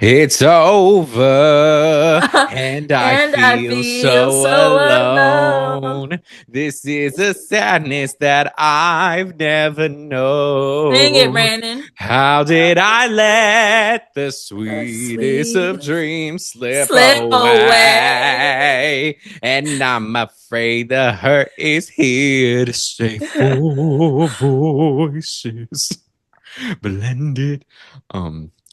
It's over, and I And I feel feel so so alone. alone. This is a sadness that I've never Sing it, known. Brandon. How did I let the The sweetest of sweetest dreams slip slip away. away? And I'm afraid the hurt is here to stay. Four voices blended.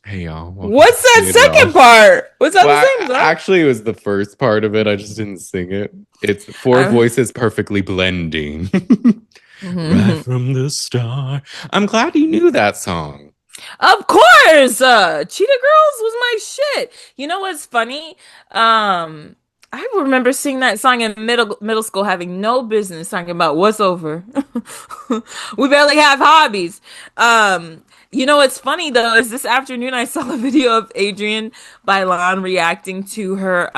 Hey y'all, welcome to What's the that Shade second All. part? Was that the Well, same song? actually, it was the first part of it. I just didn't sing it. It's four I'm, voices perfectly blending. Right Mhm. from the start. I'm glad you knew that song. Of course, Cheetah Girls was my shit. You know what's funny? Um, I remember singing that song in middle school, having no business talking about what's over. We barely have hobbies. Um, you know what's funny though is this afternoon I saw a video of Adrienne Bailon reacting to her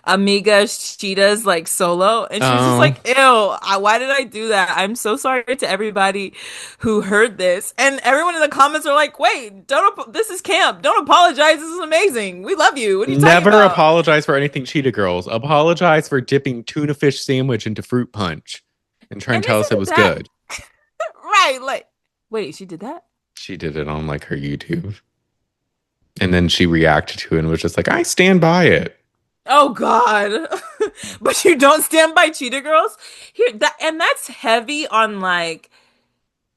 Amiga Cheetah's like solo, and she was just Oh, like, "Ew, why did I do that? I'm so sorry to everybody who heard this." And everyone in the comments are like, "Wait, this is camp. Don't apologize. This is amazing. We love you. What are you talking never about?" apologize for anything, Cheetah Girls. Apologize for dipping tuna fish sandwich into fruit punch and try and And tell us it isn't was that good. right? Like, wait, she did that? She did it on like her YouTube. And then she reacted to it and was just like, I stand by it. Oh God. But you don't stand by Cheetah Girls? Here that and that's heavy on like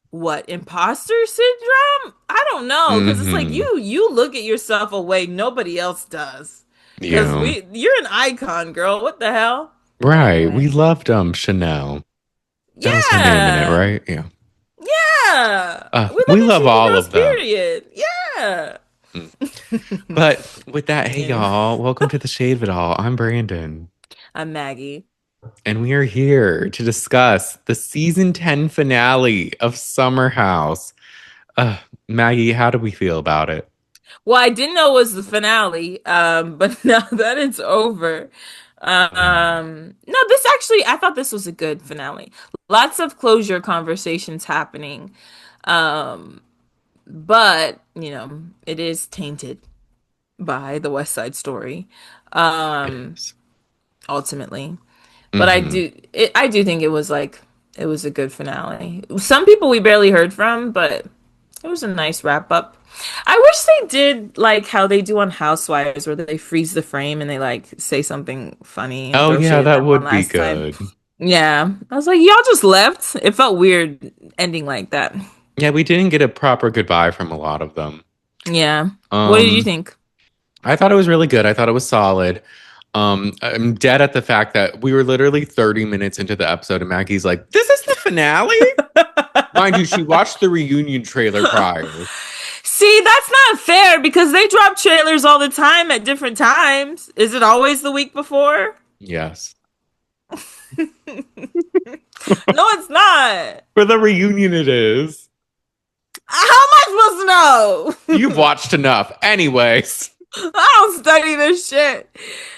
what, imposter syndrome? I don't know, because it's like Mm-hmm. you look at yourself a way nobody else does. Because Yeah. you're an icon, girl. What the hell? Right. Anyway. We loved Chanel. That was her name in it, Yeah. right? Yeah. Yeah. We love We you, love Cheetah all Girls, of them. period. Yeah. Mm. But with that, hey Anyway, y'all, welcome to the Shade of It All. I'm Brandon, I'm Maggie. and we are here to discuss the season 10 finale of Summer House. Uh, Maggie, how do we feel about it? Well, I didn't know it was the finale, but now that it's over, no, this actually, I thought this was a good finale. Lots of closure conversations happening, um, but it is tainted by the West Side Story, It um, is. ultimately. But Mm-hmm. I do think it was a good finale. Some people we barely heard from, but it was a nice wrap up. I wish they did like how they do on Housewives, where they freeze the frame and they like say something funny and Oh, throw yeah, shade at that them one would be last time. good. Yeah, I was like, y'all just left. It felt weird ending like that. Yeah, we didn't get a proper goodbye from a lot of them. Yeah. What did you Um, think? I thought it was really good. I thought it was solid. I'm dead at the fact that we were literally 30 minutes into the episode, and Maggie's like, "This is the finale." Mind you, she watched the reunion trailer prior. See, that's not fair because they drop trailers all the time at different times. Is it always the week before? Yes, No, it's not. for the reunion, it is. How am I supposed to You've know? watched enough, anyways. I don't study this shit.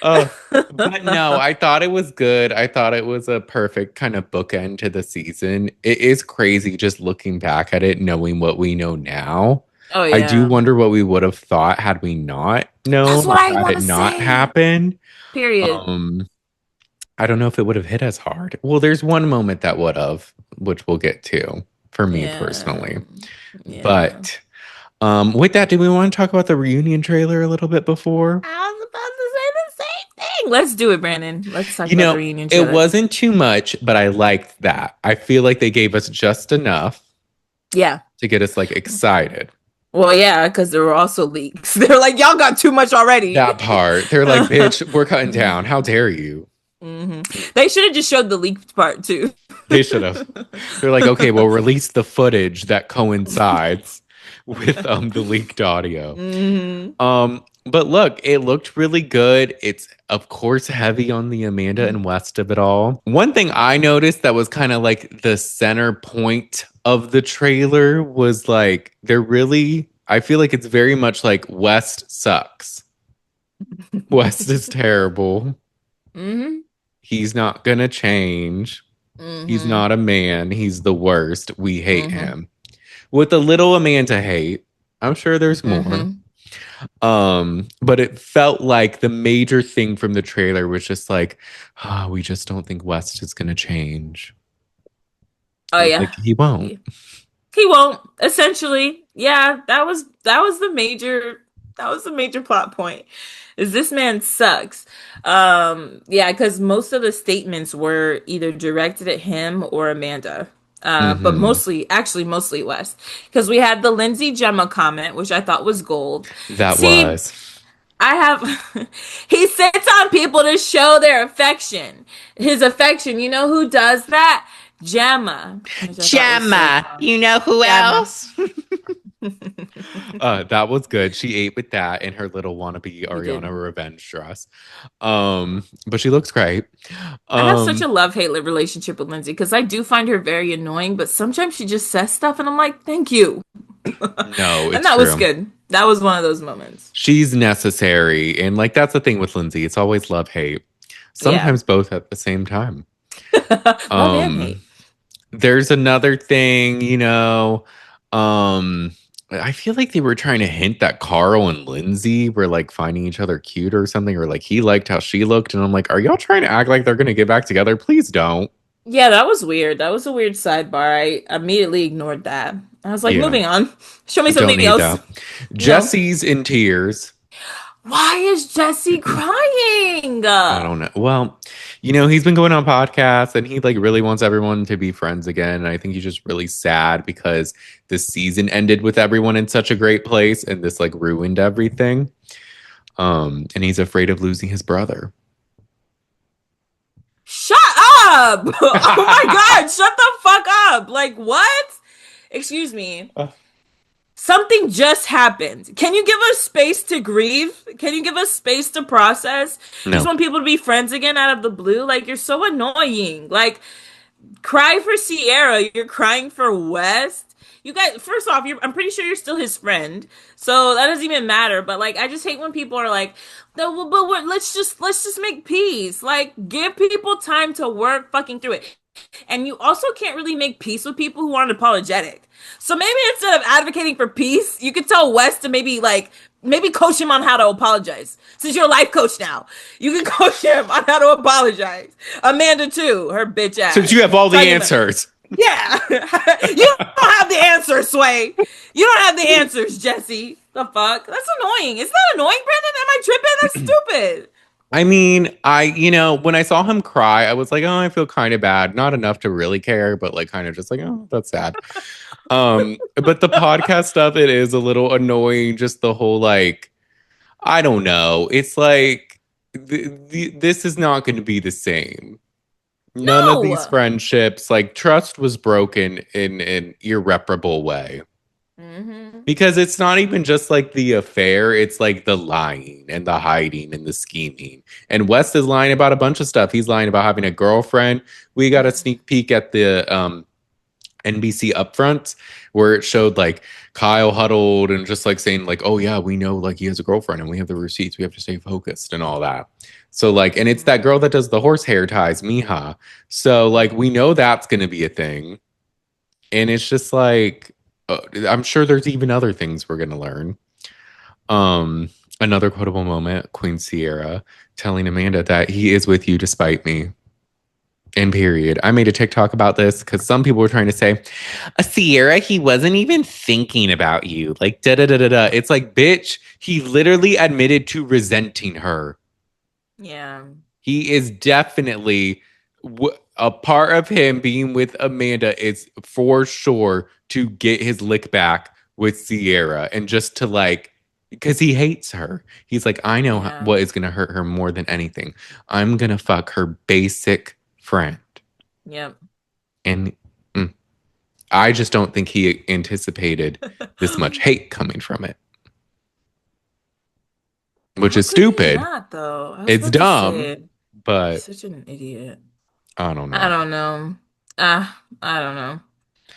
Uh, but no, I thought it was good. I thought it was a perfect kind of bookend to the season. It is crazy just looking back at it, knowing what we know now. Oh I do yeah. wonder what we would have thought had we not That's known what or I had want it to not say. happened. Period. Um, I don't know if it would have hit as hard. Well, there's one moment that would have, which we'll get to for me Yeah. personally. Yeah. But with that, do we want to talk about the reunion trailer a little bit before? I was about to say the same thing. Let's do it, Brandon. Let's talk You about the know, reunion it trailer. wasn't too much, but I liked that. I feel like they gave us just enough Yeah. to get us like excited. Well, yeah, because there were also leaks. They're like, y'all got too much already. That part, they're like, bitch, we're cutting down. How dare you? Hmm. They should have just showed the leaked part too. They should have. They're like, okay, we'll release the footage that coincides with the leaked audio. Hmm. But look, it looked really good. It's of course heavy on the Amanda and West of it all. One thing I noticed that was kind of like the center point of the trailer was like they're really I feel like it's very much like West sucks. West is terrible. Hmm. He's not gonna change. He's Hmm. not a man. He's the worst. We hate Hmm. him. With a little Amanda hate, I'm sure there's more. Hmm. But it felt like the major thing from the trailer was just like, we just don't think West is gonna change. Oh yeah. Like he won't. He won't. Essentially, yeah, that was the major plot point. Is this man sucks. Yeah, because most of the statements were either directed at him or Amanda. But Hmm. mostly West. Because we had the Lindsay Gemma comment, which I thought was gold. That See, was. I have he sits on people to show their affection. His affection. You know who does that? Gemma, which I thought was so Gemma, fun. you know who Gemma. else? That was good. She ate with that in her little wannabe He Ariana did. revenge dress. But she looks great. I have such Um, a love-hate relationship with Lindsay because I do find her very annoying, but sometimes she just says stuff and I'm like, thank you. no, And it's that was true. good. That was one of those moments. She's necessary. And like that's the thing with Lindsay. It's always love hate. Yeah. Sometimes both at the same time. Love and Um, hate. there's another thing, um, I feel like they were trying to hint that Carl and Lindsay were like finding each other cute or something, or like he liked how she looked. And I'm like, are y'all trying to act like they're gonna get back together? Please don't. Yeah, that was weird. That was a weird sidebar. I immediately ignored that. I was like, Yeah, moving on. Show me don't something need else. that. You know, Jesse's in tears. why is Jesse crying? I don't know. Well, he's been going on podcasts and he like really wants everyone to be friends again. And I think he's just really sad because the season ended with everyone in such a great place and this like ruined everything. And he's afraid of losing his brother. Shut up! Oh my God, shut the fuck up! Like, what? Excuse me. Something just happened. Can you give us space to grieve? Can you give us space to process? You just No. want people to be friends again out of the blue? Like, you're so annoying. Like, cry for Ciara. You're crying for West. You guys, first off, I'm pretty sure you're still his friend, so that doesn't even matter. But like, I just hate when people are like, "No, well, but let's just make peace." Like, give people time to work fucking through it. And you also can't really make peace with people who aren't apologetic. So maybe instead of advocating for peace, you could tell West to maybe coach him on how to apologize. Since you're a life coach now, you can coach him on how to apologize. Amanda too, her bitch Since ass. you have all the Talking about, answers. yeah, you don't have the answers, Sway. You don't have the answers, Jesse. The fuck? That's annoying. Is that annoying, Brandon? Am I tripping? That's stupid. I mean, when I saw him cry, I was like, oh, I feel kind of bad. Not enough to really care, but like kind of just like, oh, that's sad. But the podcast stuff, it is a little annoying. Just the whole like, I don't know. It's like this is not going to be the same. None of these No. friendships, like trust was broken in an irreparable way. Mm-hmm. Because it's not even just like the affair, it's like the lying and the hiding and the scheming. And West is lying about a bunch of stuff. He's lying about having a girlfriend. We got a sneak peek at the NBC upfront where it showed like Kyle huddled and just like saying like, oh yeah, we know like he has a girlfriend and we have the receipts. We have to stay focused and all that. So like, and it's that girl that does the horse hair ties, Miha. So like, we know that's going to be a thing. And it's just like, I'm sure there's even other things we're going to learn. Another quotable moment, Queen Ciara telling Amanda that he is with you despite me. And period. I made a TikTok about this because some people were trying to say, Ciara, he wasn't even thinking about you. Like, da da da da da. It's like, bitch, he literally admitted to resenting her. Yeah. He is definitely a part of him being with Amanda is for sure to get his lick back with Ciara and just to like, because he hates her. He's like, I know Yeah. what is going to hurt her more than anything. I'm going to fuck her basic friend. Yep. And I just don't think he anticipated this much hate coming from it, which How is could he stupid. not, though? I was It's about to dumb, say, he's but such an idiot. I don't I know. don't know. I don't know.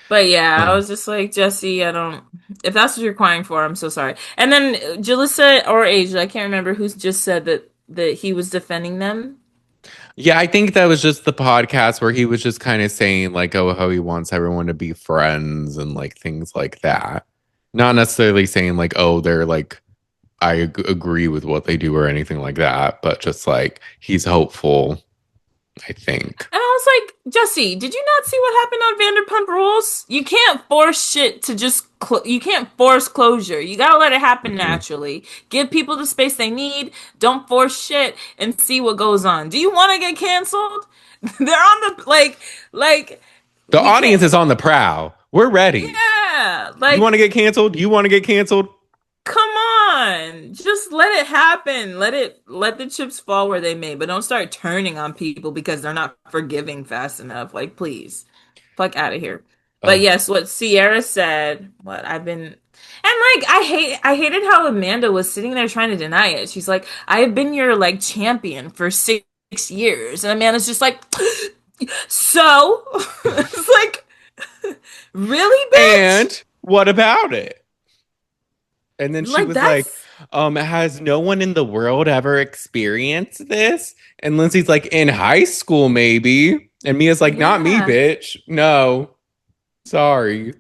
But yeah, I Uh, was just like, Jesse, I don't. If that's what you're crying for, I'm so sorry. And then Jalissa or Asia, I can't remember who's just said that he was defending them. Yeah, I think that was just the podcast where he was just kind of saying like, oh, how he wants everyone to be friends and like things like that. Not necessarily saying like, oh, they're like agree with what they do or anything like that, but just like he's hopeful, I think. And I was like, Jesse, did you not see what happened on Vanderpump Rules? You can't force shit to just you can't force closure. You gotta let it happen Mhm. naturally. Give people the space they need. Don't force shit and see what goes on. Do you want to get canceled? They're on the like The we audience can't. is on the prowl. We're ready. Yeah, You like want to get canceled? You want to get canceled? come on. Just let it happen. Let the chips fall where they may, but don't start turning on people because they're not forgiving fast enough. Like, please. Fuck out of here. But Oh, yes, what Ciara said, what I've been and like I hated how Amanda was sitting there trying to deny it. She's like, I have been your like champion for 6 years. And Amanda's just like, so it's like, really, bitch? and what about it? And then she Like was like, that's has no one in the world ever experienced this? And Lindsay's like, in high school, maybe. And Mia's like, not me, yeah. bitch. No, sorry.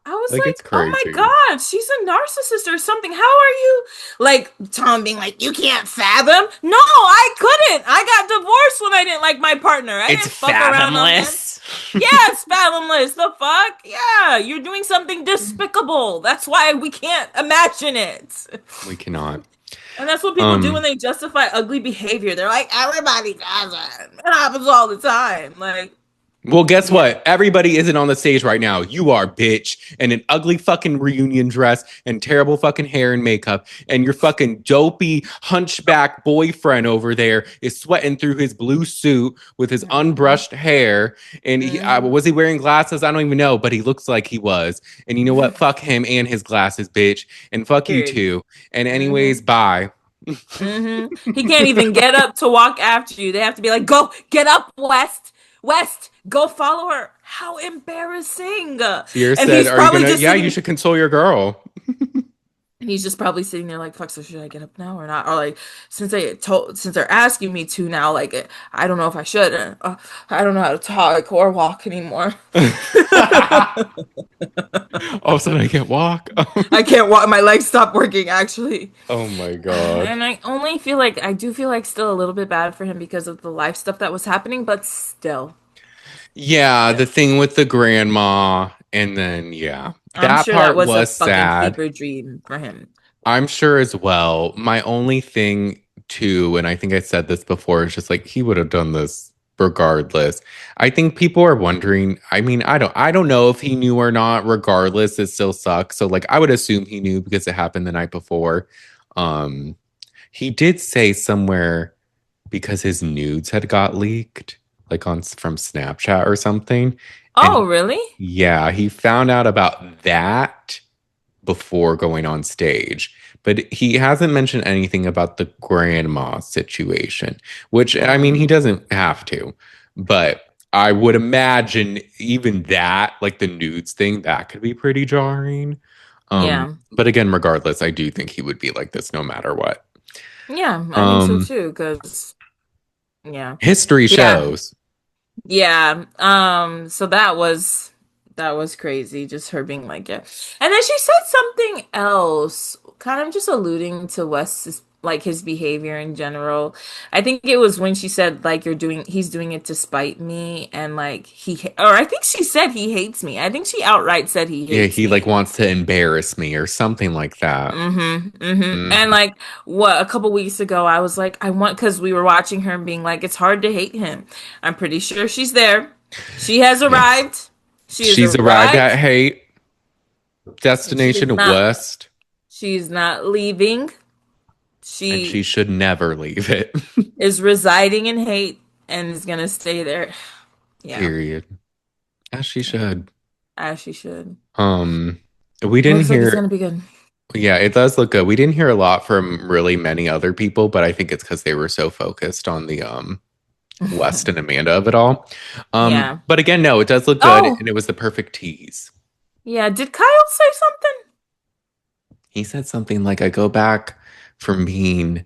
I was Like, it's like, oh my crazy. God, she's a narcissist or something. How are you? Like, Tom being like, you can't fathom? No, I couldn't. I got divorced when I didn't like my partner. I It's didn't fuck around on him. fathomless. Yeah, it's fathomless. The fuck? Yeah, you're doing something despicable. That's why we can't imagine it. We cannot. And that's what people do when Um, they justify ugly behavior. They're like, everybody does it. It happens all the time. Like, well, guess yeah. what? Everybody isn't on the stage right now. You are, bitch, in an ugly fucking reunion dress and terrible fucking hair and makeup. And your fucking dopey hunchback boyfriend over there is sweating through his blue suit with his Mhm. unbrushed hair. And Mhm. was he wearing glasses? I don't even know, but he looks like he was. And you know what? Fuck him and his glasses, bitch. And fuck you Period. too. And anyways, Mhm. bye. He can't even get up to walk after you. They have to be like, "Go, get up, West. West, go follow her." How embarrassing. Sierra And said, he's are you probably gonna, just yeah, you sitting should console your girl. and he's just probably sitting there like, "Fuck, so should I get up now or not?" Or like, since they're asking me to now, like I don't know if I should. I don't know how to talk or walk anymore. All of a sudden I can't walk. I can't walk. My legs stopped working actually. Oh my God. And I only feel like I do feel like still a little bit bad for him because of the life stuff that was happening, but still, Yeah, still. the thing with the grandma, and then yeah, I'm that sure that part was a was fucking sad. fever dream for him. I'm sure as well. My only thing too, and I think I said this before, is just like he would have done this regardless. I think people are wondering, I mean, I don't know if he knew or not. Regardless, it still sucks. So like I would assume he knew because it happened the night before. Um, he did say somewhere because his nudes had got leaked, like on from Snapchat or something. Oh, And really? yeah, he found out about that before going on stage. But he hasn't mentioned anything about the grandma situation, which I mean, he Mm, doesn't have to. But I would imagine even that, like the nudes thing, that could be pretty jarring. yeah. But again, regardless, I do think he would be like this no matter what. Yeah, I think so Um, too, because yeah. history Yeah. shows. Yeah. So that was crazy, just her being like, yeah. And then she said something else, kind of just alluding to Wes's like his behavior in general. I think it was when she said like he's doing it to spite me and like or I think she said he hates me. I think she outright said he Yeah, hates he like me. wants to embarrass me or something like that. And Mhm. like a couple weeks ago, I was like, I want because we were watching her and being like, it's hard to hate him. I'm pretty sure she's there. She has Yes. arrived. She has She's arrived at arrived, hate, and she is destination not. west, She's not leaving. and she She should never leave it. is residing in hate and is gonna stay there. Yeah, Period. As she yeah, should. as she should. Um, we didn't Looks like it's hear, gonna be good. yeah, it does look good. We didn't hear a lot from really many other people, but I think it's because they were so focused on the West and Amanda of it all. Yeah. But again, no, it does look good, Oh, and it was the perfect tease. yeah. Did Kyle say something? He said something like, I go back from being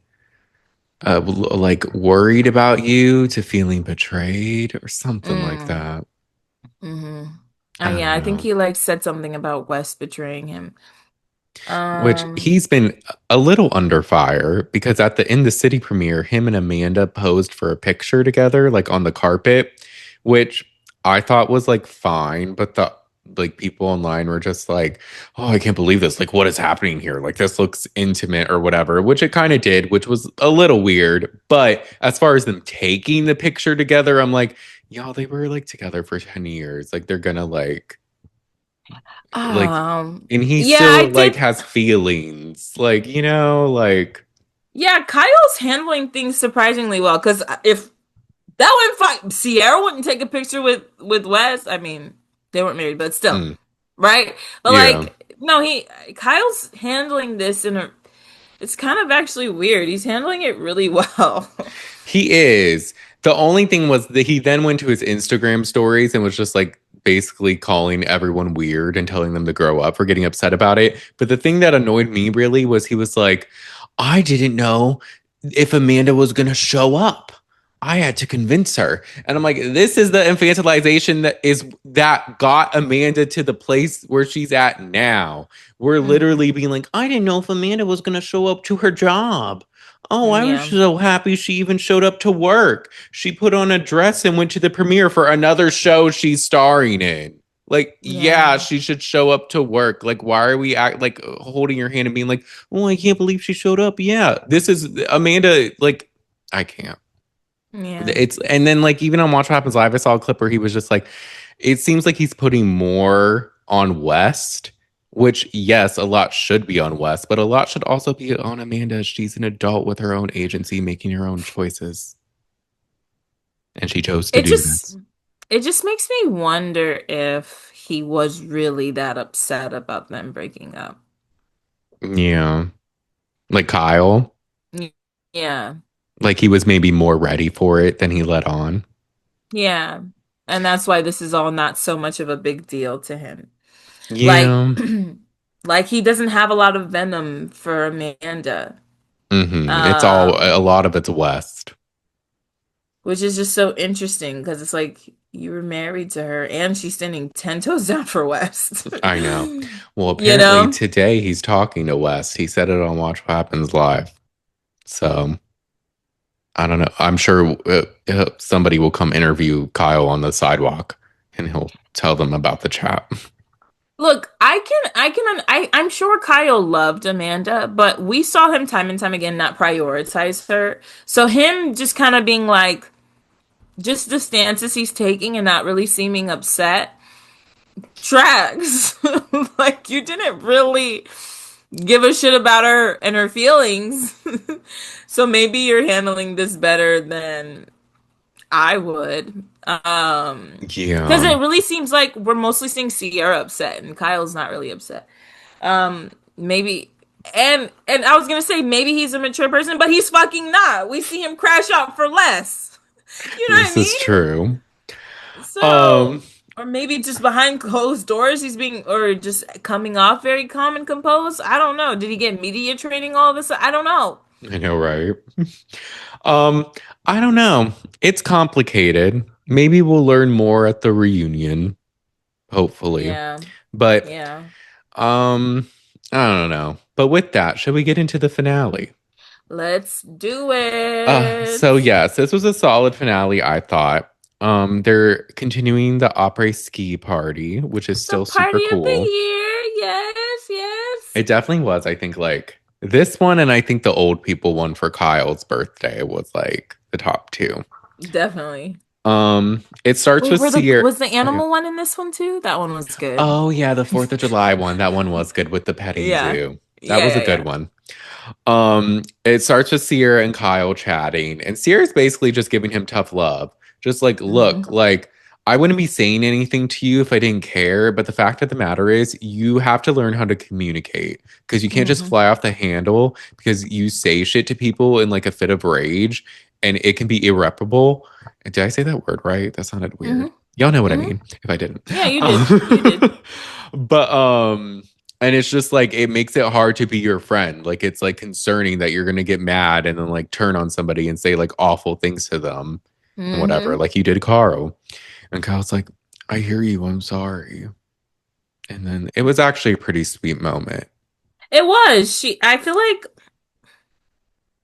like worried about you to feeling betrayed or something like Mm. that. Mm-hmm. I Yeah, don't I think know. he like said something about Wes betraying him. which Um, he's been a little under fire because at the In the City premiere, him and Amanda posed for a picture together, like on the carpet, which I thought was like fine, but the like people online were just like, oh, I can't believe this. Like, what is happening here? Like, this looks intimate or whatever, which it kind of did, which was a little weird. But as far as them taking the picture together, I'm like, y'all, they were like together for 10 years. Like, they're gonna like and he yeah, I still like did. has feelings like like Yeah, Kyle's handling things surprisingly well. Because if that went fine, Ciara wouldn't take a picture with Wes. I mean, they weren't married, but still, mm, right? But yeah, like, no, Kyle's handling this in a. It's kind of actually weird. He's handling it really well. he is. The only thing was that he then went to his Instagram stories and was just like basically calling everyone weird and telling them to grow up for getting upset about it. But the thing that annoyed me really was he was like, I didn't know if Amanda was going to show up. I had to convince her. And I'm like, this is the infantilization that got Amanda to the place where she's at now. We're literally Hmm. being like, I didn't know if Amanda was going to show up to her job. Oh, I was Yeah, so happy she even showed up to work. She put on a dress and went to the premiere for another show she's starring in. Like, yeah, yeah, she should show up to work. Like, why are we like holding your hand and being like, oh, I can't believe she showed up? Yeah, this is Amanda. Like, I can't. yeah. It's and then like even on Watch What Happens Live, I saw a clip where he was just like, it seems like he's putting more on West, which yes, a lot should be on West, but a lot should also be on Amanda. She's an adult with her own agency, making her own choices, and she chose to It do just this. it just makes me wonder if he was really that upset about them breaking up. Yeah, like Kyle, Yeah. like he was maybe more ready for it than he let on. Yeah. And that's why this is all not so much of a big deal to him. Like Yeah, like he doesn't have a lot of venom for Amanda. It's all a Um, lot of it's West. which is just so interesting because it's like you were married to her and she's standing 10 toes down for West. I know. Well, You apparently know? today he's talking to West. He said it on Watch What Happens Live. So I don't know. I'm sure somebody will come interview Kyle on the sidewalk and he'll tell them about the chat. Look, I'm sure Kyle loved Amanda, but we saw him time and time again not prioritize her. So him just kind of being like, just the stances he's taking and not really seeming upset tracks. Like you didn't really give a shit about her and her feelings. So maybe you're handling this better than I would. Because Yeah. it really seems like we're mostly seeing Ciara upset and Kyle's not really upset. Maybe and I was gonna say maybe he's a mature person, but he's fucking not. We see him crash out for less. You know what I This is mean? true. So Um, or maybe just behind closed doors he's being or just coming off very calm and composed. I don't know. Did he get media training all of this? I don't know. I know, right? Um, I don't know. It's complicated. Maybe we'll learn more at the reunion, hopefully. Yeah. But Yeah. um, I don't know. But with that, should we get into the finale? Let's do So it. yes, this was a solid finale, I thought. They're continuing the après ski party, which is The still super party of the cool. year. Yes, yes. It definitely was. I think like this one, and I think the old people one for Kyle's birthday was like the top two. Definitely. It starts Wait, with Sierra. was the Oh yeah. animal one in this one too? That one was good. Oh yeah, the 4th of July one. That one was good with the petting Yeah. zoo. That Yeah, was a yeah, good yeah. one. It starts with Sierra and Kyle chatting, and Sierra's basically just giving him tough love. Just like, look, Hmm. like I wouldn't be saying anything to you if I didn't care, but the fact of the matter is you have to learn how to communicate because you can't just Hmm. fly off the handle because you say shit to people in like a fit of rage and it can be irreparable. Did I say that word right? That sounded Hmm. weird. Y'all know what I Hmm. mean if I didn't. Yeah, you did. You did. Um, but and it's just like it makes it hard to be your friend. Like it's like concerning that you're gonna get mad and then like turn on somebody and say like awful things to them and whatever, Hmm. like you did Carl. And Kyle's like, I hear you, I'm sorry. And then it was actually a pretty sweet moment. It was.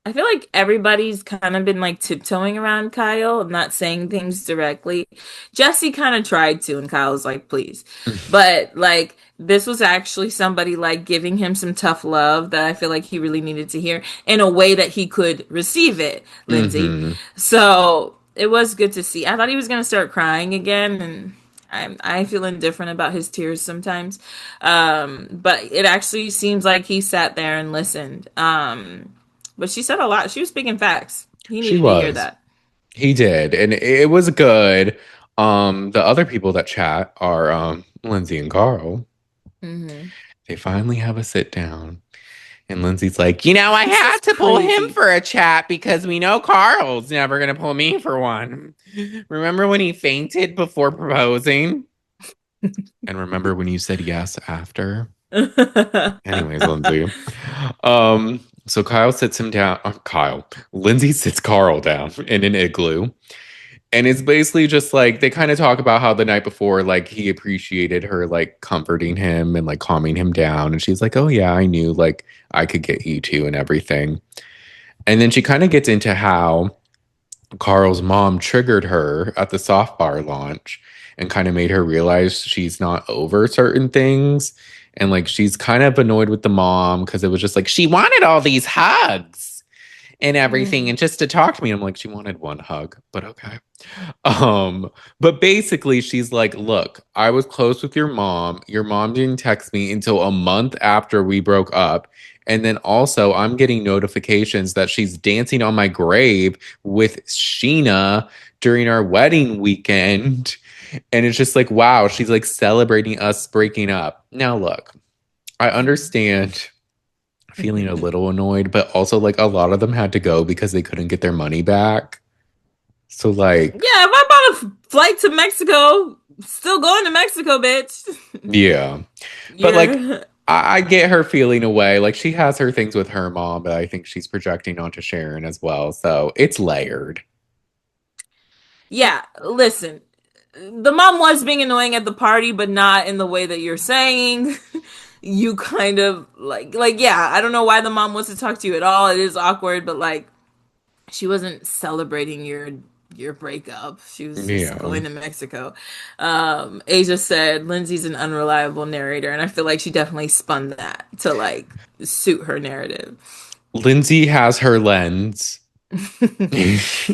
I feel like everybody's kind of been like tiptoeing around Kyle, not saying things directly. Jesse kind of tried to, and Kyle was like, please. But like, this was actually somebody like giving him some tough love that I feel like he really needed to hear in a way that he could receive it, Lindsay. Hmm. So it was good to see. I thought he was going to start crying again, and I feel indifferent about his tears sometimes. But it actually seems like he sat there and listened. But she said a lot. She was speaking facts. He She needed to hear was. that. He did, and it was good. The other people that chat are Lindsay and Carl. Hmm. They finally have a sit down. And Lindsay's like, you know, I This had is to pull him crazy. for a chat because we know Carl's never going to pull me for one. Remember when he fainted before proposing? And remember when you said yes after? Anyways, Lindsay. So Kyle sits him down. Kyle. Lindsay sits Carl down in an igloo. And it's basically just like they kind of talk about how the night before, like he appreciated her like comforting him and like calming him down. And she's like, oh, yeah, I knew like I could get you to and everything. And then she kind of gets into how Carl's mom triggered her at the soft bar launch and kind of made her realize she's not over certain things. And like she's kind of annoyed with the mom because it was just like she wanted all these hugs and everything Mm. and just to talk to me. I'm like, she wanted one hug, but okay. But basically she's like, look, I was close with your mom. Your mom didn't text me until a month after we broke up. And then also I'm getting notifications that she's dancing on my grave with Sheena during our wedding weekend. And it's just like, wow, she's like celebrating us breaking up. Now look, I understand feeling a little annoyed, but also like a lot of them had to go because they couldn't get their money back. So Yeah, like, if I bought a flight to Mexico, still going to Mexico, bitch. yeah. But like You're, I get her feeling away. Like she has her things with her mom, but I think she's projecting onto Sharon as well. So it's layered. yeah, listen. The mom was being annoying at the party, but not in the way that you're saying. You kind of yeah, I don't know why the mom wants to talk to you at all. It is awkward, but like she wasn't celebrating your breakup. She was just Yeah. going to Mexico. Asia said Lindsay's an unreliable narrator, and I feel like she definitely spun that to like suit her narrative. Lindsay has her lens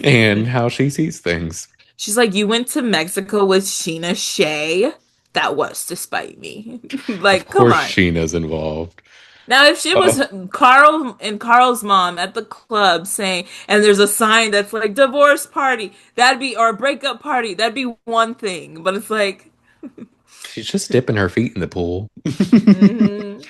and how she sees things. She's like, you went to Mexico with Sheena Shea. That was to spite me. Of Like, come course on. Sheena's involved. Now, if she Uh, was Carl and Carl's mom at the club saying, and there's a sign that's like divorce party, that'd be, or breakup party, that'd be one thing. But it's like, she's just dipping her feet in the pool. hmm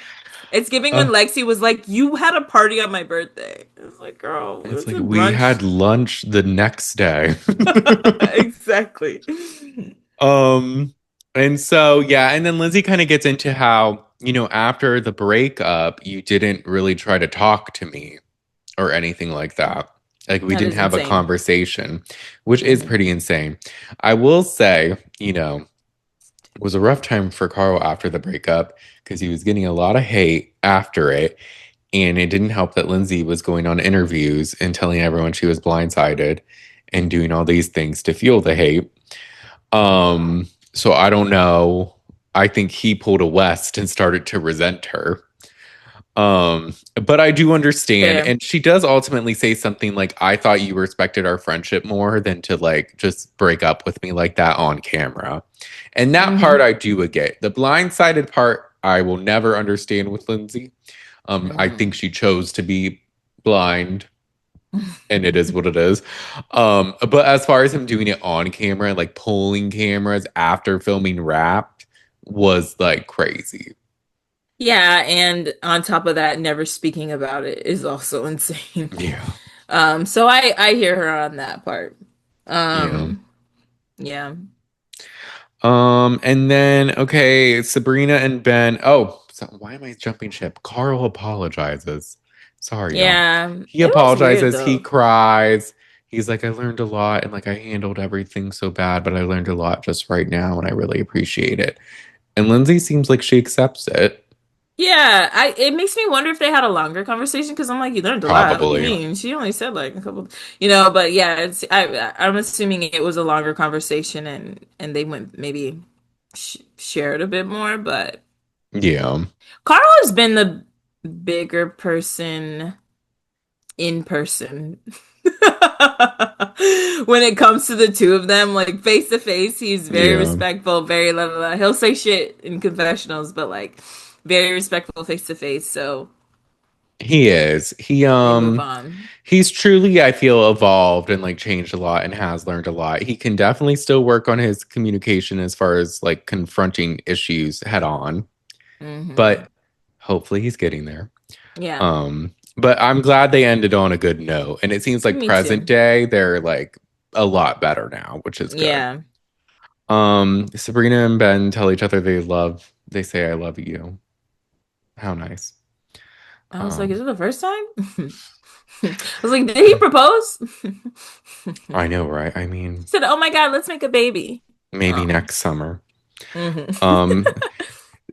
it's giving when uh, Lexi was like, you had a party on my birthday. It's like, girl, it's it's like a we brunch. had lunch the next day. Exactly. Um, and so yeah, and then Lindsay kind of gets into how, you know, after the breakup, you didn't really try to talk to me or anything like that. Like we That didn't is have a insane. conversation, which is Hmm. pretty insane. I will say, you know, it was a rough time for Carl after the breakup because he was getting a lot of hate after it. And it didn't help that Lindsay was going on interviews and telling everyone she was blindsided and doing all these things to fuel the hate. So I don't know. I think he pulled a West and started to resent her. But I do understand. Fair. And she does ultimately say something like, I thought you respected our friendship more than to like just break up with me like that on camera. And that part Hmm. I do get. The blindsided part I will never understand with Lindsay. I think Hmm. she chose to be blind and it is what it is. But as far as him doing it on camera, like pulling cameras after filming Wrapped was like crazy. Yeah, and on top of that, never speaking about it is also insane. Yeah. So I hear her on that part. Yeah. Um, yeah. And then okay, Sabrina and Ben. Oh, so why am I jumping ship? Carl apologizes. Sorry, y'all. Yeah. He It was weird apologizes. He though. cries. He's like, I learned a lot and like I handled everything so bad, but I learned a lot just right now and I really appreciate it. And Lindsay seems like she accepts it. Yeah, I it makes me wonder if they had a longer conversation because I'm like, you learned a lot. What do you Probably. mean? She only said like a couple, but yeah, I'm assuming it was a longer conversation and they went maybe shared a bit more, but Yeah. Carl has been the bigger person in person. When it comes to the two of them, like face to face, he's very Yeah. respectful, very la la la. He'll say shit in confessionals, but like very respectful face to face. So He is. they move on. He's truly, I feel, evolved and like changed a lot and has learned a lot. He can definitely still work on his communication as far as like confronting issues head on, Hmm. but hopefully he's getting there. Yeah, But I'm glad they ended on a good note. And it seems like me present too. day, they're like a lot better now, which is good. Yeah, Sabrina and Ben tell each other they say I love you. How nice. I was like, is Um, it the first time? I was like, did he propose? I know, right? I mean, Said, "Oh my God, let's make a baby." maybe Oh. next summer. Hmm. Um,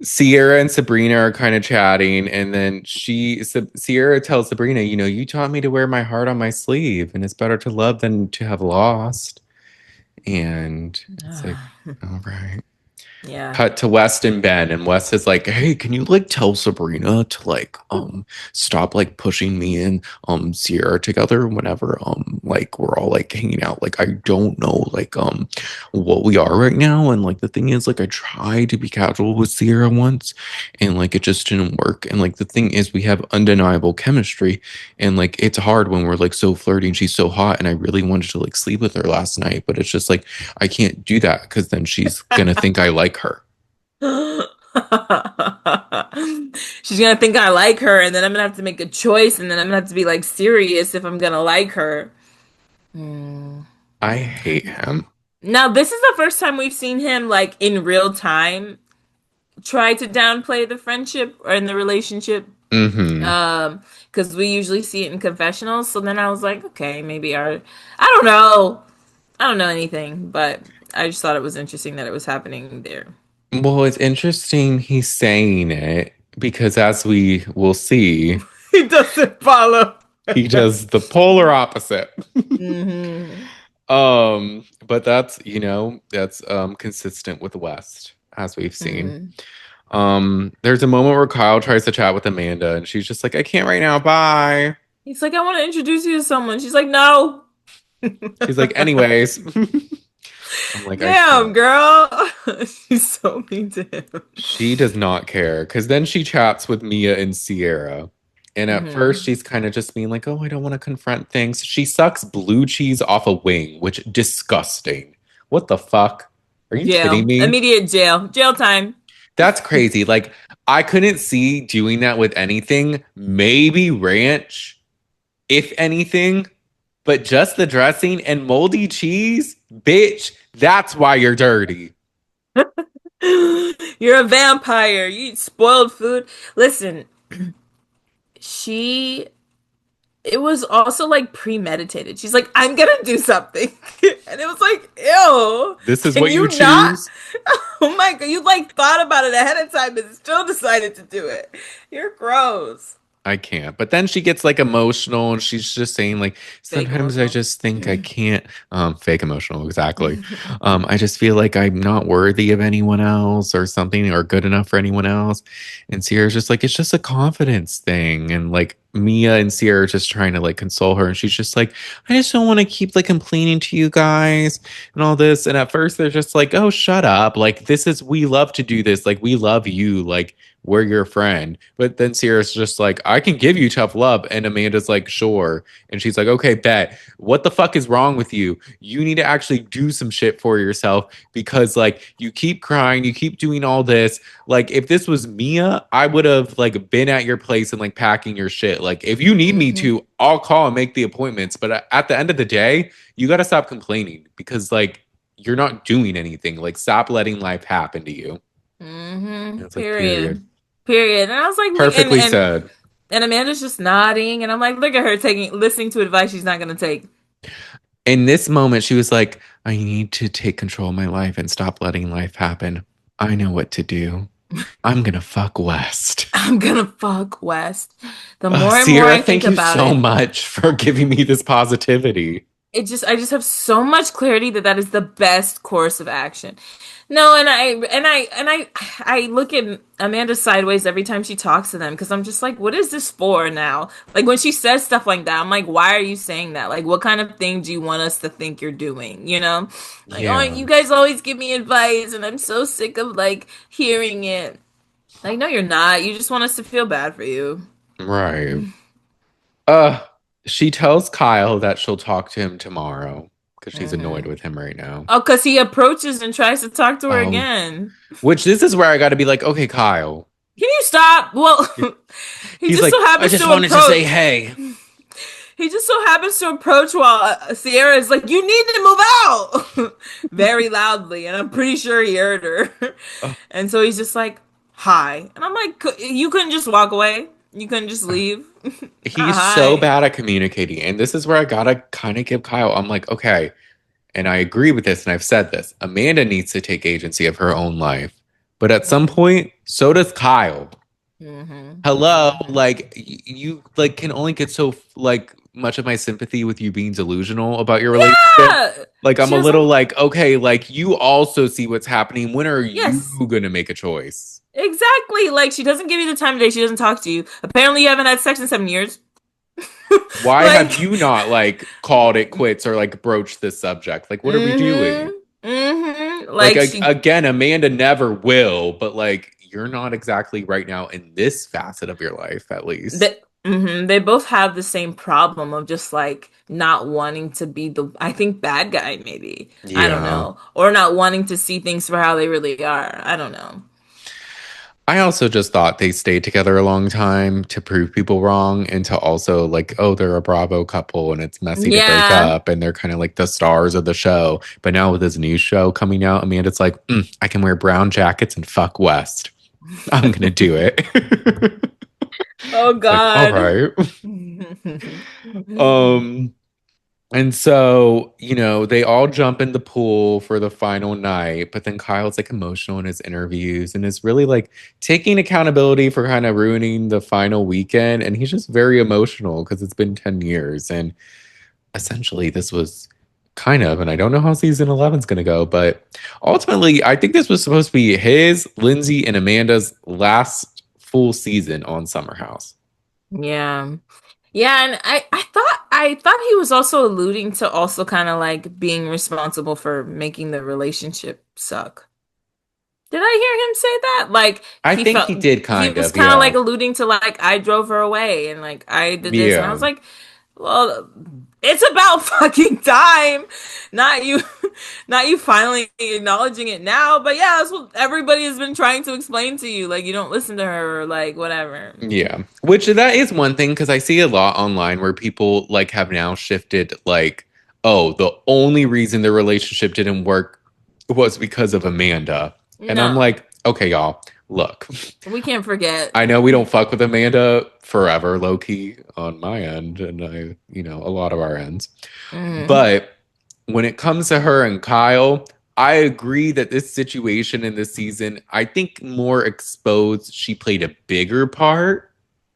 Ciara and Sabrina are kind of chatting, and then Ciara tells Sabrina, you taught me to wear my heart on my sleeve, and it's better to love than to have lost. And it's like, all right. Yeah. Cut to West and Ben, and West is like, "Hey, can you like tell Sabrina to like stop like pushing me and Sierra together whenever like we're all like hanging out. Like I don't know like what we are right now, and like the thing is like I tried to be casual with Sierra once, and like it just didn't work. And like the thing is we have undeniable chemistry, and like it's hard when we're like so flirty and she's so hot, and I really wanted to like sleep with her last night, but it's just like I can't do that because then she's gonna think I like her." She's gonna think I like her, and then I'm gonna have to make a choice, and then I'm gonna have to be like serious if I'm gonna like her. Hmm. I hate him. Now, this is the first time we've seen him like in real time try to downplay the friendship or in the relationship. Hmm. Um, because we usually see it in confessionals. So then I was like, okay, maybe I don't know. I don't know anything, but I just thought it was interesting that it was happening there. Well, it's interesting he's saying it because as we will see, He doesn't follow. he does the polar opposite. Hmm. But that's consistent with West, as we've seen. Hmm. There's a moment where Kyle tries to chat with Amanda and she's just like, I can't right now, bye. He's like, I want to introduce you to someone. She's like, no. She's like, anyways. I'm like, I Damn, can't. girl. She's so mean to him. She does not care because then she chats with Mia and Sierra. And at first, Hmm. she's kind of just being like, oh, I don't want to confront things. She sucks blue cheese off a wing, which disgusting. What the fuck? Are you kidding Jail. me? Immediate jail. Jail time. That's crazy. Like, I couldn't see doing that with anything. Maybe ranch, if anything, but just the dressing and moldy cheese, bitch, that's why you're dirty. You're a vampire. You eat spoiled food. Listen, she it was also like premeditated. She's like, I'm gonna do something. And it was like, ew. This is Can what you you not? choose. Oh my God. You like thought about it ahead of time and still decided to do it. You're gross. I can't. But then she gets like emotional and she's just saying like Fake sometimes I emotional. just think I can't fake emotional exactly. I just feel like I'm not worthy of anyone else or something or good enough for anyone else. And Sierra's just like it's just a confidence thing and like Mia and Sierra are just trying to like console her and she's just like I just don't want to keep like complaining to you guys and all this and at first they're just like oh shut up like this is we love to do this like we love you like we're your friend. But then Sierra's just like, I can give you tough love. And Amanda's like, sure. And she's like, okay, bet. What the fuck is wrong with you? You need to actually do some shit for yourself because like you keep crying, you keep doing all this. Like if this was Mia, I would have like been at your place and like packing your shit. Like if you need me Hmm. to, I'll call and make the appointments. But at the end of the day, you got to stop complaining because like you're not doing anything. Like stop letting life happen to you. Hmm. And it's like, period. Period. Period. And I was like, look, Perfectly said. and Amanda's just nodding, and I'm like, look at her listening to advice she's not gonna take. In this moment, she was like, I need to take control of my life and stop letting life happen. I know what to do. I'm gonna fuck West. I'm gonna fuck West. The more and more Ciara, I think thank you about so it, much for giving me this positivity. I just have so much clarity that that is the best course of action. No, I look at Amanda sideways every time she talks to them because I'm just like, what is this for now? Like when she says stuff like that, I'm like, why are you saying that? Like, what kind of thing do you want us to think you're doing? You know, like, oh, Yeah, you guys always give me advice, and I'm so sick of like hearing it. Like, no, you're not. You just want us to feel bad for you. right. Uh, she tells Kyle that she'll talk to him tomorrow because she's annoyed Hmm. with him right now. Oh, because he approaches and tries to talk to her Um, again. which this is where I got to be like, okay, Kyle. Can you stop? Well, he He's just like, so I happens just to wanted to say approach. hey. He just so happens to approach while Ciara is like, "You need to move out," very loudly, and I'm pretty sure he heard her. Uh, And so he's just like, "Hi," and I'm like, "You couldn't just walk away. You couldn't just leave." he's so Hi. bad at communicating, and this is where I gotta kind of give Kyle. I'm like, okay, and I agree with this, and I've said this. Amanda needs to take agency of her own life, but at some point, so does Kyle. Hmm. Hello, Hmm. like you like can only get so like much of my sympathy with you being delusional about your relationship. Yeah, Like I'm she a little doesn't. like, okay, like you also see what's happening. When are you Yes, gonna make a choice? exactly. Like she doesn't give you the time of day. She doesn't talk to you. Apparently, you haven't had sex in 7 years. Why have Like, you not like called it quits or like broached this subject? Like what are we mm-hmm, doing? mm-hmm. Like Like she again, Amanda never will, but like you're not exactly right now in this facet of your life, at least. they both have the same problem of just like not wanting to be the I think bad guy maybe. I don't Yeah. know. Or not wanting to see things for how they really are. I don't know. I also just thought they stayed together a long time to prove people wrong and to also like, oh, they're a Bravo couple and it's messy to break Yeah. up and they're kind of like the stars of the show. But now with this new show coming out, Amanda's like, I can wear brown jackets and fuck West. I'm gonna do it. Oh It's like, all God. right. Um, and so, they all jump in the pool for the final night, but then Kyle's like emotional in his interviews and is really like taking accountability for kind of ruining the final weekend. And he's just very emotional because it's been 10 years. And essentially, this was kind of, and I don't know how season 11 is going to go, but ultimately, I think this was supposed to be his, Lindsay, and Amanda's last full season on Summer House. Yeah. Yeah, and I thought he was also alluding to also kind of like being responsible for making the relationship suck. Did I hear him say that? Like I think he did he kind was of, kind of yeah. like alluding to like I drove her away and like I did this and I Yeah. was like, well, it's about fucking time, not you, not you finally acknowledging it now. But yeah, that's what everybody has been trying to explain to you. Like you don't listen to her or like whatever. Yeah, which that is one thing because I see a lot online where people like have now shifted like, oh, the only reason the relationship didn't work was because of Amanda. And I'm No, like, okay, y'all, look, we can't forget. I know we don't fuck with Amanda forever, low key on my end, and a lot of our ends. Mm, But when it comes to her and Kyle, I agree that this situation in this season, I think more exposed she played a bigger part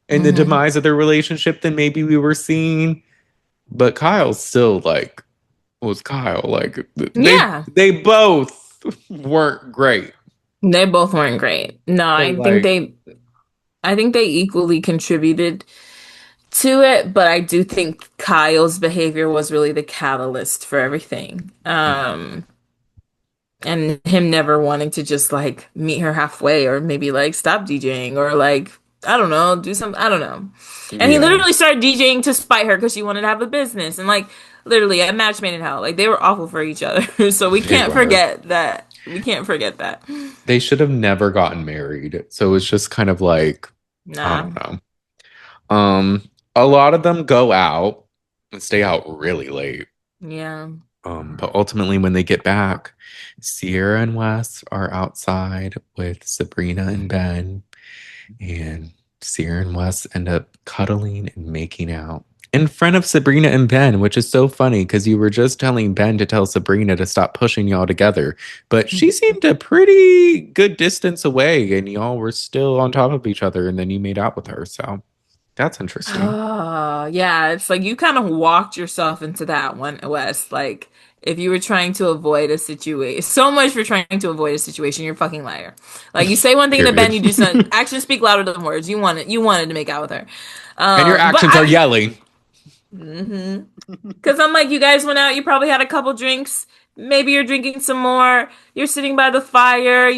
in the hmm. demise of their relationship than maybe we were seeing. But Kyle still like was Kyle. Like Yeah, they both weren't great. they both weren't great. No, So like I think they equally contributed to it, but I do think Kyle's behavior was really the catalyst for everything. And him never wanting to just like meet her halfway or maybe like stop DJing or like I don't know, do some I don't know. And he yeah. literally started DJing to spite her because she wanted to have a business and like literally a match made in hell. Like they were awful for each other. So we They can't were. forget that. We can't forget that. They should have never gotten married. So it's just kind of like I Nah. don't know. A lot of them go out and stay out really late. Yeah. But ultimately, when they get back, Sierra and Wes are outside with Sabrina and Ben, and Sierra and Wes end up cuddling and making out. in front of Sabrina and Ben, which is so funny because you were just telling Ben to tell Sabrina to stop pushing y'all together. But she seemed a pretty good distance away and y'all were still on top of each other and then you made out with her. So that's interesting. Oh, yeah. It's like you kind of walked yourself into that one, Wes. Like, if you were trying to avoid a situation, so much for trying to avoid a situation, you're a fucking liar. Like, you say one thing to Ben, Period. you do something. Actions speak louder than words. You wanted to make out with her. And your But actions are I, yelling. hmm Because I'm like, you guys went out, you probably had a couple drinks. Maybe you're drinking some more. You're sitting by the fire,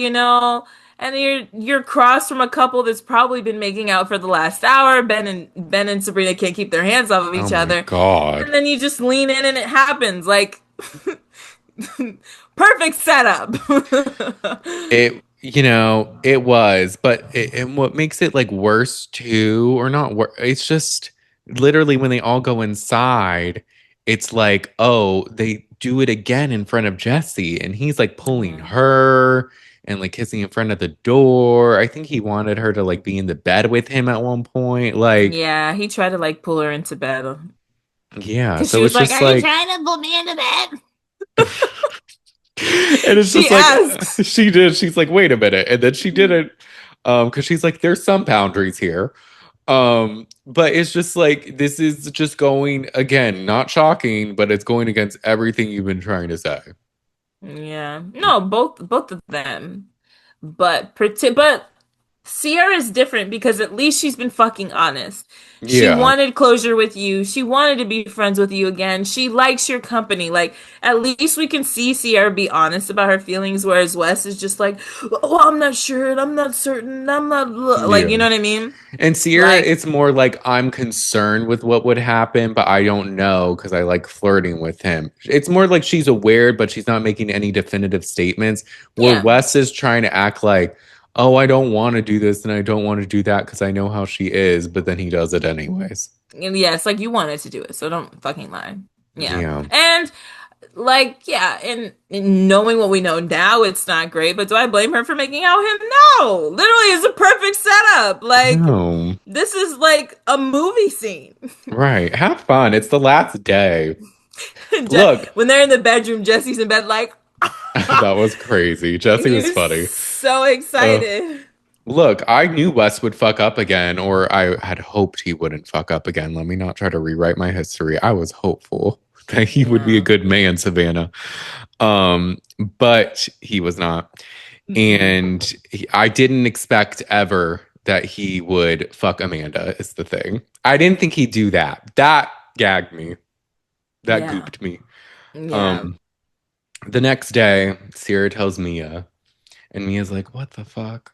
and you're across from a couple that's probably been making out for the last hour. Ben and Sabrina can't keep their hands off of Oh each my other. God. And then you just lean in and it happens. Like perfect setup. It was, but and what makes it like worse too, or not worse, it's just literally when they all go inside, it's like, oh, they do it again in front of Jesse, and he's like pulling Yeah. her and like kissing in front of the door. I think he wanted her to like be in the bed with him at one point. Like, Yeah, he tried to like pull her into bed yeah, because she so was it's like, just "Are you like trying to pull me into bed?" and it's She just like asks. she did. She's like, wait a minute. And then she didn't. Because she's like, there's some boundaries here. But it's just like this is just going again, not shocking, but it's going against everything you've been trying to say. Yeah. No, both of them. But Ciara is different because at least she's been fucking honest. She Yeah. wanted closure with you. She wanted to be friends with you again. She likes your company. Like, at least we can see Ciara be honest about her feelings, whereas Wes is just like, oh, I'm not sure, and I'm not certain, I'm not like, Yeah. you know what I mean? And Sierra, Like, it's more like I'm concerned with what would happen, but I don't know because I like flirting with him. It's more like she's aware, but she's not making any definitive statements. Where yeah. Wes is trying to act like, oh, I don't want to do this and I don't want to do that because I know how she is, but then he does it anyways. And yeah, it's like you wanted to do it, so don't fucking lie. Yeah. Yeah. And like, yeah, and knowing what we know now, it's not great, but do I blame her for making out with him? No. Literally, it's a perfect setup. Like, No. this is like a movie scene. Right. Have fun. It's the last day. Look, When they're in the bedroom, Jesse's in bed, like, that was crazy. Jesse was he's funny. so Uh, excited. Look, I knew Wes would fuck up again, or I had hoped he wouldn't fuck up again. Let me not try to rewrite my history. I was hopeful that he would be a Yeah. good man, Savannah. But he was not. Mm-mm. And I didn't expect ever that he would fuck Amanda, is the thing. I didn't think he'd do that. That gagged me. That Yeah. gooped me. Yeah. Um, the next day, Sierra tells Mia, and Mia's like, what the fuck?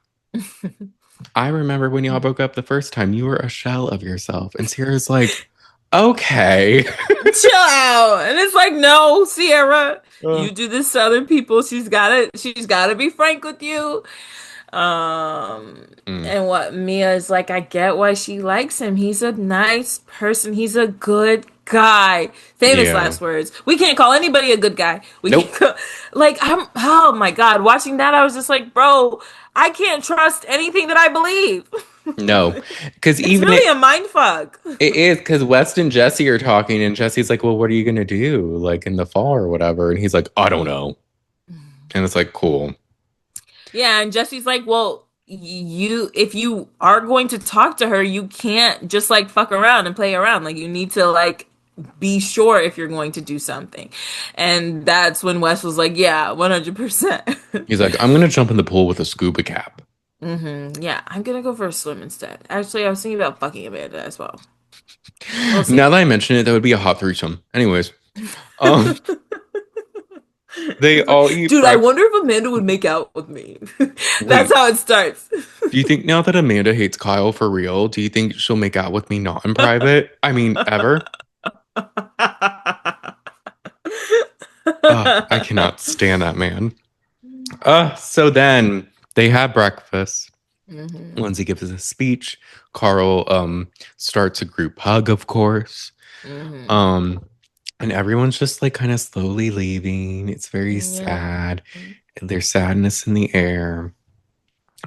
I remember when y'all broke up the first time, you were a shell of yourself. And Sierra's like, okay. Chill out. And it's like, no, Sierra, Uh, you do this to other people. She's gotta be frank with you. mm, And what Mia is like, I get why she likes him. He's a nice person. He's a good guy. Famous yeah. last words. We can't call anybody a good guy. We can't Nope. call, like oh my God, watching that I was just like, bro, I can't trust anything that I believe. No. Because It's even really a mind fuck. it is because West and Jesse are talking, and Jesse's like, well, what are you gonna do? Like in the fall or whatever. And he's like, I don't know. And it's like, cool. Yeah, and Jesse's like, well, if you are going to talk to her, you can't just like fuck around and play around. Like you need to like be sure if you're going to do something. And that's when Wes was like, yeah, 100%. He's like, I'm gonna jump in the pool with a scuba cap. Yeah, I'm gonna go for a swim instead. Actually, I was thinking about fucking Amanda as well. We'll Now see. that I mention it, that would be a hot threesome. Anyways, um, they He's like, all eat dude, I breakfast. wonder if Amanda would make out with me. That's Wait, how it starts. do you think now that Amanda hates Kyle for real, do you think she'll make out with me not in private? I mean, ever? I cannot stand that man. So then they have breakfast. hmm Lindsay gives a speech. Carl starts a group hug, of course. hmm Um, and everyone's just like kind of slowly leaving. It's very Yeah. sad. There's sadness in the air.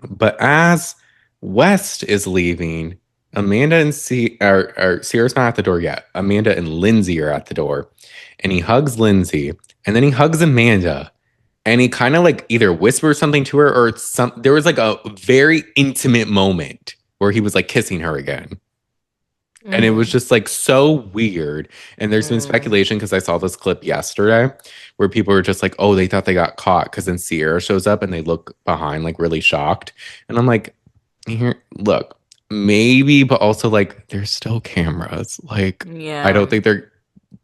But as West is leaving, Amanda and Ciara's not at the door yet. Amanda and Lindsay are at the door. And he hugs Lindsay. And then he hugs Amanda. And he kind of like either whispers something to her or there was like a very intimate moment where he was like kissing her again. And it was Mm, just like so weird. And there's been mm. speculation because I saw this clip yesterday where people were just like, oh, they thought they got caught because then Ciara shows up and they look behind like really shocked. And I'm like, here, look, maybe, but also like there's still cameras. Like, I don't Yeah. think they're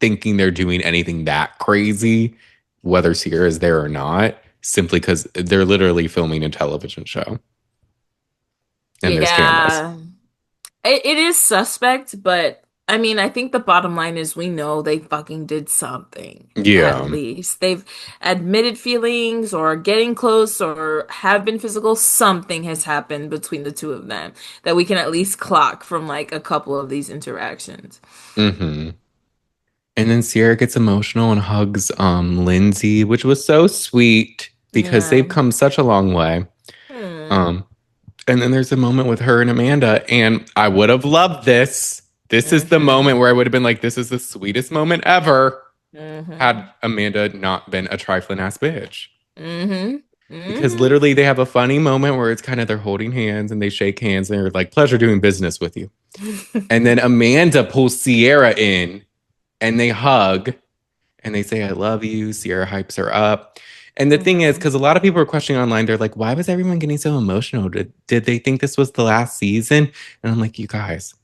thinking they're doing anything that crazy, whether Ciara is there or not, simply because they're literally filming a television show and there's cameras. Yeah. It is suspect, but I mean, I think the bottom line is we know they fucking did something. At Yeah. least they've admitted feelings or getting close or have been physical. Something has happened between the two of them that we can at least clock from like a couple of these interactions. Mm-hmm. And then Ciara gets emotional and hugs Lindsay, which was so sweet because Yeah. they've come such a long way. Hmm. Um, and then there's a moment with her and Amanda, and I would have loved this. This is the Mm-hmm. moment where I would have been like, this is the sweetest moment ever Mm-hmm. had Amanda not been a trifling ass bitch. Mm-hmm. Because Mm-hmm. literally they have a funny moment where it's kind of they're holding hands and they shake hands and they're like, pleasure doing business with you. And then Amanda pulls Ciara in and they hug and they say, I love you. Ciara hypes her up. And the thing is, Mm-hmm. because a lot of people are questioning online, they're like, why was everyone getting so emotional? Did they think this was the last season? And I'm like, you guys,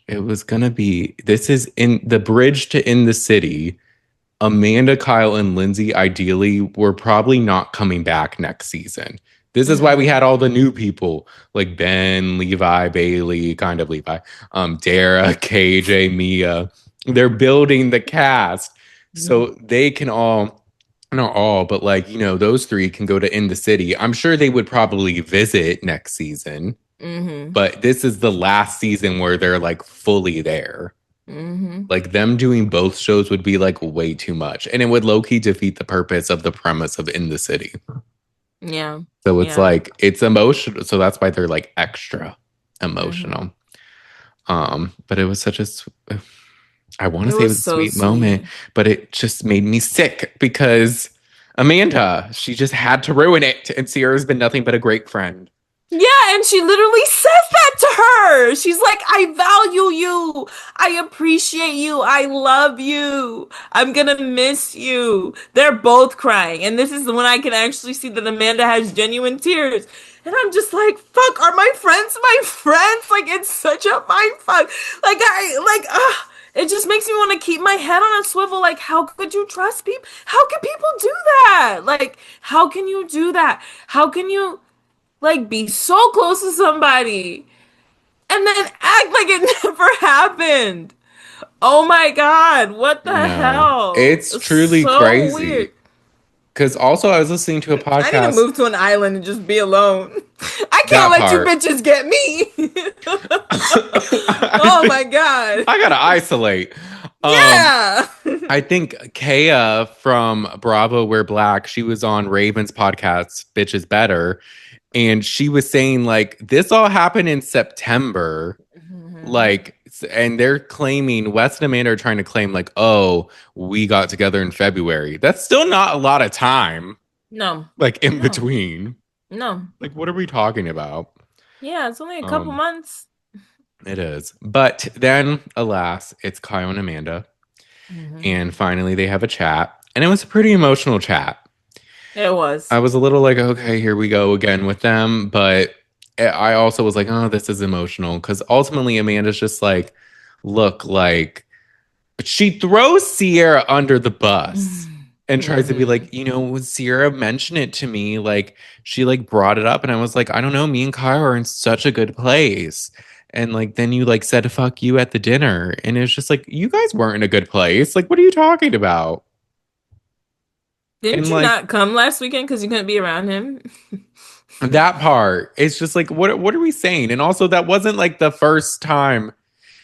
it was going to be, this is in the bridge to In the City. Amanda, Kyle, and Lindsay ideally were probably not coming back next season. This is why we Mm-hmm. had all the new people like Ben, Levi, Bailey, kind of Levi, Dara, KJ, Mia. They're building the cast so they can all, not all, but like, those three can go to In the City. I'm sure they would probably visit next season, Mm-hmm. but this is the last season where they're like fully there. Mm-hmm. Like them doing both shows would be like way too much. And it would low key defeat the purpose of the premise of In the City. Yeah. So it's Yeah. like it's emotional. So that's why they're like extra Mm-hmm. emotional. But it was such a I want to It say it was was a so sweet moment, sweet. but it just made me sick because Amanda, she just had to ruin it. And Sierra's been nothing but a great friend. Yeah, and she literally says that to her. She's like, I value you. I appreciate you. I love you. I'm gonna miss you. They're both crying. And this is when I can actually see that Amanda has genuine tears. And I'm just like, fuck, are my friends my friends? Like, it's such a mind fuck. It just makes me want to keep my head on a swivel. Like, how could you trust people? How can people do that? Like, how can you do that? How can you like be so close to somebody and then act like it never happened? Oh my God, what the No, hell? it's It's truly so weird. crazy. Because also, I was listening to a I need to podcast, move to an island and just be alone. I can't that let you part. bitches get me. I Oh think my God. I gotta isolate. Um, Yeah. I think Kaya from Bravo We're Black, she was on Raven's podcast, Bitch is Better, and she was saying like this all happened in September, like, and they're claiming West and Amanda are trying to claim like, oh, we got together in February. That's still not a lot of time, No, like in no, between. no. Like, what are we talking about? Yeah, it's only a couple Um, months. it is. But then, alas, it's Kyle and Amanda. Mhm. And finally, they have a chat. And it was a pretty emotional chat. It was. I was a little like, okay, here we go again with them. But I also was like, oh, this is emotional. Because ultimately, Amanda's just like, look, like, she throws Ciara under the bus and tries to be Hmm. like, when Ciara mentioned it to me, like, she like brought it up. And I was like, I don't know, me and Kyle are in such a good place. And like, then you like said, fuck you at the dinner. And it's just like, you guys weren't in a good place. Like, what are you talking about? Didn't And you like, not come last weekend because you couldn't be around him? that part, it's just like, what are we saying? And also, that wasn't like the first time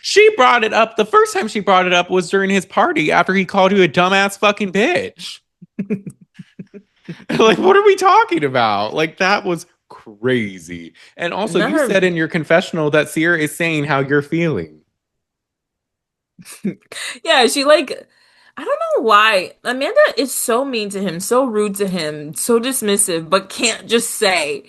she brought it up. The first time she brought it up was during his party after he called you a dumbass fucking bitch. Like, what are we talking about? Like, that was crazy. And also, Not you said her. in your confessional that Ciara is saying how you're feeling. Yeah, she like I don't know why. Amanda is so mean to him, so rude to him, so dismissive, but can't just say,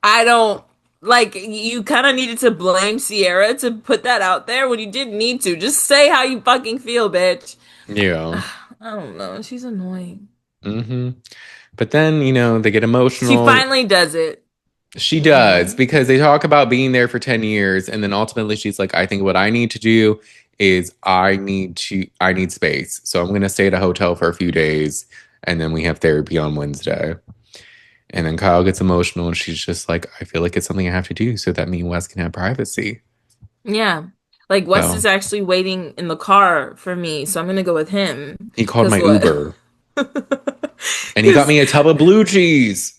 I don't like you kind of needed to blame Ciara to put that out there when you didn't need to. Just say how you fucking feel, bitch. Yeah. I don't know. She's annoying. hmm But then, they get She emotional. finally does it. She does Hmm. because they talk about being there for 10 years. And then ultimately she's like, I think what I need to do is I need space. So I'm going to stay at a hotel for a few days. And then we have therapy on Wednesday. And then Kyle gets emotional and she's just like, I feel like it's something I have to do so that me and Wes can have privacy. Yeah. Like Wes So is actually waiting in the car for me, so I'm gonna go with him. he called Cause my what? Uber and he got Cause me a tub of blue cheese.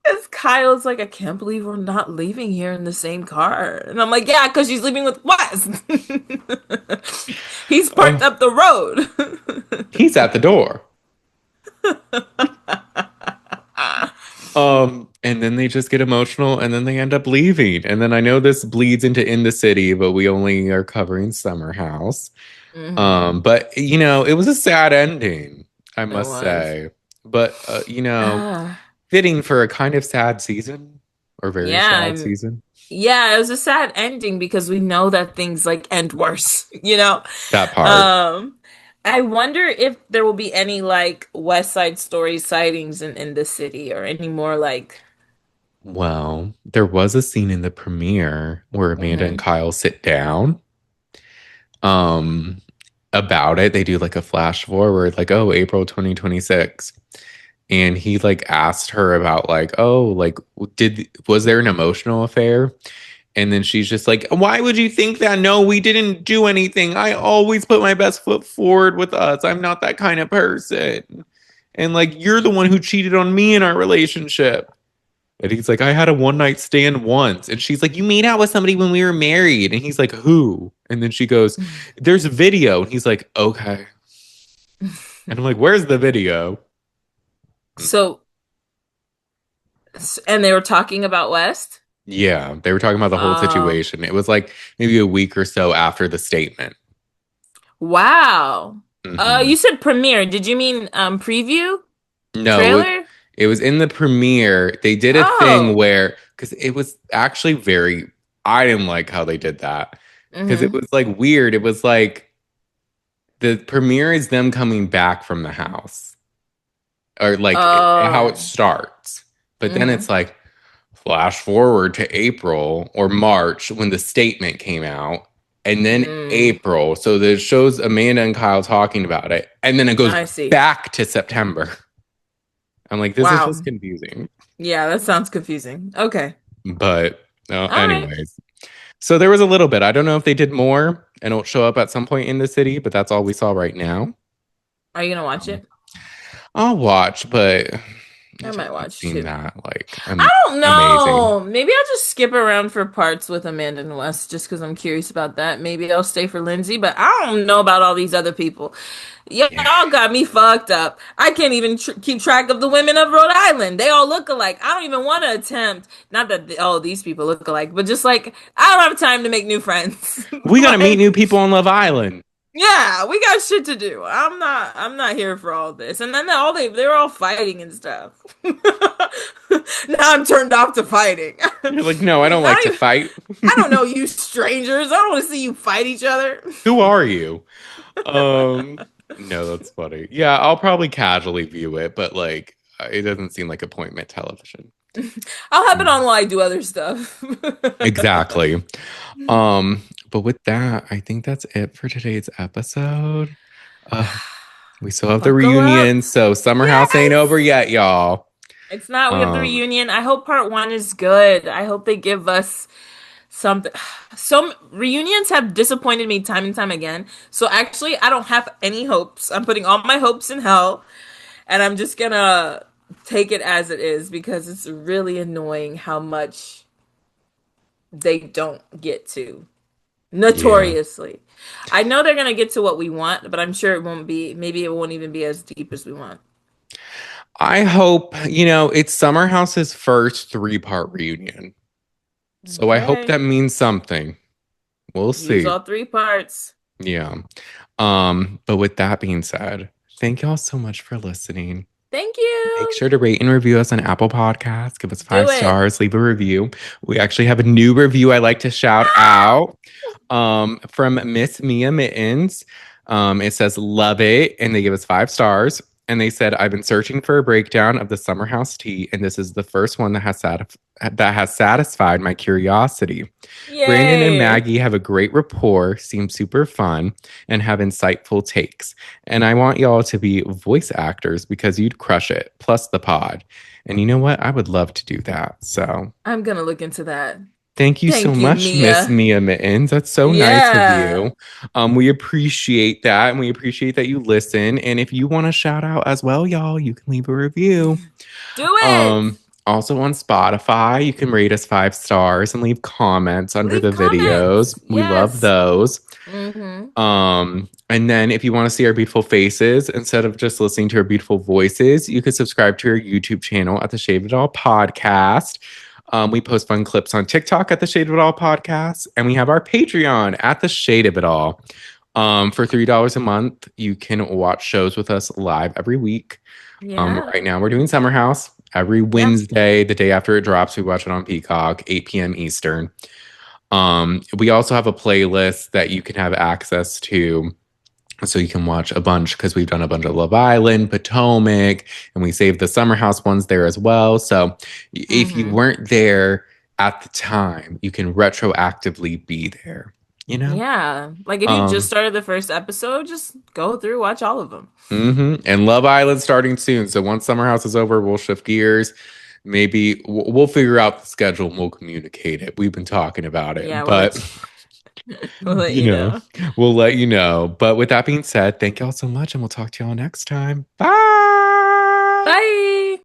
Because Kyle's like, I can't believe we're not leaving here in the same car. And I'm like, yeah, because she's leaving with Wes. He's parked Oh, up the road. he's at the door. And then they just get emotional and then they end up leaving. And then I know this bleeds into In the City, but we only are covering Summer House. Hmm. But it was a sad ending, I It must was. say. But Ah, fitting for a kind of sad season or very yeah, sad season. yeah, it was a sad ending because we know that things like end worse, you know? That part. Um, I wonder if there will be any like West Side Story sightings in the city or any more like. Well, there was a scene in the premiere where Amanda and Mhm. Kyle sit down um about it. They do like a flash forward, like, oh, April 2026. And he like asked her about like, oh, like was there an emotional affair? And then she's just like, why would you think that? No, we didn't do anything. I always put my best foot forward with us. I'm not that kind of person. And like, you're the one who cheated on me in our relationship. And he's like, I had a one night stand once. And she's like, you made out with somebody when we were married. And he's like, who? And then she goes, there's a video. And he's like, okay. And I'm like, where's the video? So, and they were talking about West. Yeah, they were talking about the whole Oh, situation. It was like maybe a week or so after the statement. wow. hmm You said premiere. Did you mean preview? No, Trailer? it was in the premiere. They did a thing Oh. where, because it was actually I didn't like how they did that. Because it Mm-hmm. was like weird. It was like the premiere is them coming back from the house, or like how it Oh. starts. But then Mm-hmm. it's like, flash forward to April or March when the statement came out, and then Mm, April. So that shows Amanda and Kyle talking about it, and then it goes I see. back to September. I'm like, this is just Wow. confusing. Yeah, that sounds confusing. Okay. But All right. anyways, so there was a little bit. I don't know if they did more and it'll show up at some point in the city, but that's all we saw right now. Are you gonna watch Um, it? I'll watch, but I it might doesn't watch seem too. that like I don't amazing. know. Maybe I'll just skip around for parts with Amanda and Wes just because I'm curious about that. Maybe I'll stay for Lindsay, but I don't know about all these other people. Yeah. Y'all got me fucked up. I can't even keep track of the women of Rhode Island. They all look alike. I don't even want to attempt. Not that all these people look alike, but just like I don't have time to make new friends. We gotta meet Like, new people on Love Island. yeah, we got shit to do. I'm not here for all this. And then they were all fighting and stuff. Now I'm turned off to fighting. You're like, no, I don't like to I, fight. I don't know you strangers. I don't want to see you fight each other. Who are you? Um, no, that's funny. Yeah, I'll probably casually view it, but like, it doesn't seem like appointment television. I'll have it Mm. on while I do other stuff. Exactly. Um, but with that, I think that's it for today's episode. Uh, we still have the Buckle up. reunion, so Summer House ain't over Yes. yet, y'all. It's not. We have the Um, reunion. I hope part one is good. I hope they give us something. Some reunions have disappointed me time and time again. So actually, I don't have any hopes. I'm putting all my hopes in hell, and I'm just gonna take it as it is because it's really annoying how much they don't get to. yeah. Notoriously. I know they're gonna get to what we want, but I'm sure it won't be. Maybe it won't even be as deep as we want. I hope, it's Summer House's first 3-part reunion. So I hope Okay. that means something. We'll Use see. all three parts. Yeah. But with that being said, thank y'all so much for listening. Thank Make you. sure to rate and review us on Apple Podcasts. Give us Do five it. stars, leave a review. We actually have a new review I like to shout out from Miss Mia Mittens. It says, love it. And they give us 5 stars. And they said, I've been searching for a breakdown of the Summer House tea, and this is the first one that has satisfied my curiosity. Brandon and Yay. Maggie have a great rapport, seem super fun, and have insightful takes. And I want y'all to be voice actors because you'd crush it, plus the pod. And you know what? I would love to do that. So I'm gonna look into that. thank you so Thank you, much, Miss Mia. Mia Mittens. That's so nice of Yeah. you. We appreciate that, and we appreciate that you listen. And if you want to shout out as well, y'all, you can leave a review. Do it. Also on Spotify, you can rate us 5 stars and leave comments under Leave the videos. comments. We love Yes. those. Mm-hmm. And then if you want to see our beautiful faces instead of just listening to our beautiful voices, you can subscribe to our YouTube channel at the Shade of It All Podcast. We post fun clips on TikTok at the Shade of It All Podcast, and we have our Patreon at the Shade of It All. For $3 a month, you can watch shows with us live every week. Yeah. Right now, we're doing Summer House every Yeah. Wednesday, the day after it drops. We watch it on Peacock, 8 p.m. Eastern. We also have a playlist that you can have access to. So you can watch a bunch because we've done a bunch of Love Island, Potomac, and we saved the Summer House ones there as well. So if you Mm-hmm. weren't there at the time, you can retroactively be there, you know? Yeah. Like if you just Um, started the first episode, just go through, watch all of them. And Love Island starting soon. So once Summer House is over, we'll shift gears. Maybe we'll figure out the schedule and we'll communicate it. We've been talking about it, Yeah, but we'll let you you know, know. we'll let you know. But with that being said, thank y'all so much, and we'll talk to y'all next time. Bye. Bye.